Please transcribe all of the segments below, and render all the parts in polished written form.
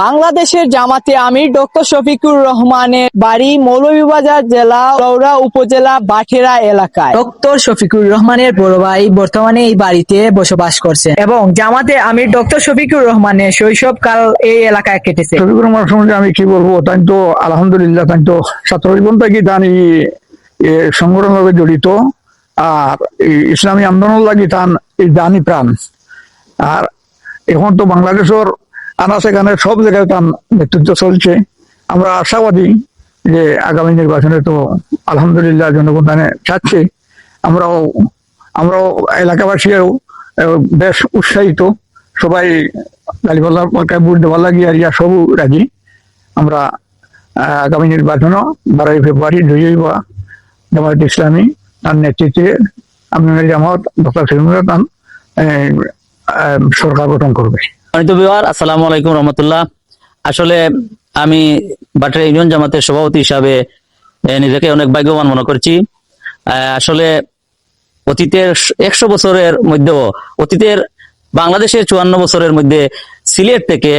বাংলাদেশের জামাতে আমির ডক্টর শফিকুর রহমানের বাড়ি মৌলভীবাজার জেলা লৌরা উপজেলা বাঠেরা এলাকায়। ডক্টর শফিকুর রহমানের বড় ভাই বর্তমানে এই বাড়িতে বসবাস করছেন এবং জামাতে আমির ডক্টর শফিকুর রহমানের শৈশবকাল এই এলাকায় কেটেছে। শফিকুর রহমান সম্বন্ধে আমি কি বলবো, তাই তো আলহামদুলিল্লাহ, তাই তো ছাত্র জীবন থেকে তানি সংগঠন ভাবে জড়িত, আর ইসলামী আন্দোলন লাগি তান এই জানি প্রাণ। আর এখন তো বাংলাদেশের আনাচে কানে সব জায়গায় তার নেতৃত্ব চলছে। আমরা আশাবাদী যে আগামী নির্বাচনে তো আলহামদুলিল্লাহ জনগণ তানে চাচ্ছে। আমরাও এলাকাবাসীও বেশ উৎসাহিত, সবাই গালিপাল্লার পক্ষে ভোট দেওয়ার লাগি আর ইয়া সব রাজি। আমরা আগামী নির্বাচনও 12 ফেব্রুয়ারি জয়ী হওয়া জামায়াত ইসলামী তার নেতৃত্বে আমি জামাত ডক্টর শফিকুর রহমান সরকার গঠন করবে। আসসালামু আলাইকুম রহমতুল্লাহ। আসলে আমি বাটের ইউনিয়ন জামাতের সভাপতি হিসাবে নিজেকে অনেক ভাগ্যবান মনে করছি। আসলে অতীতের 100 বছরের মধ্যেও অতীতের বাংলাদেশের 54 বছরের মধ্যে সিলেট থেকে,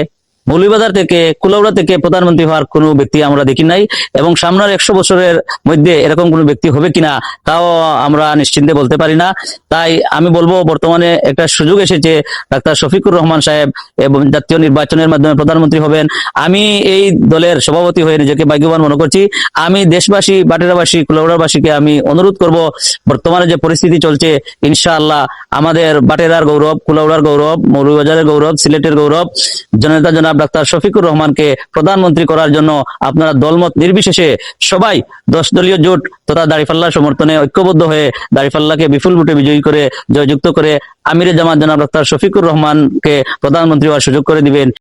মৌলভীবাজার থেকে, কুলাউড়া থেকে প্রধানমন্ত্রী হওয়ার কোনো ব্যক্তি আমরা দেখি নাই, এবং সামনের 100 বছরের মধ্যে এরকম কোনো ব্যক্তি হবে কিনা তাও আমরা নিশ্চিন্তে বলতে পারি না। তাই আমি বলবো, বর্তমানে একটা সুযোগ এসেছে, ডাক্তার শফিকুর রহমান সাহেব এবং জাতীয় নির্বাচনের মাধ্যমে প্রধানমন্ত্রী হবেন। আমি এই দলের সভাপতি হয়ে নিজেকে ভাগ্যবান মনে করছি। আমি দেশবাসী, বাটেরাবাসী, কুলাউড়াবাসীকে আমি অনুরোধ করব, বর্তমানে যে পরিস্থিতি চলছে, ইনশাআল্লাহ আমাদের বাটেরার গৌরব, কুলাউড়ার গৌরব, মৌলভীবাজারের গৌরব, সিলেটের গৌরব জনতা জনাব ডাক্তার শফিকুর রহমানকে প্রধানমন্ত্রী করার জন্য আপনারা দলমত নির্বিশেষে সবাই 10 দলীয় জোট তথা দাঁড়িপাল্লার সমর্থনে ঐক্যবদ্ধ হয়ে দাঁড়িপাল্লাকে বিপুল ভোটে বিজয়ী করে জয়যুক্ত করে আমিরে জামাত জনাব ডাক্তার শফিকুর রহমানকে প্রধানমন্ত্রী হওয়ার সুযোগ করে দিবেন।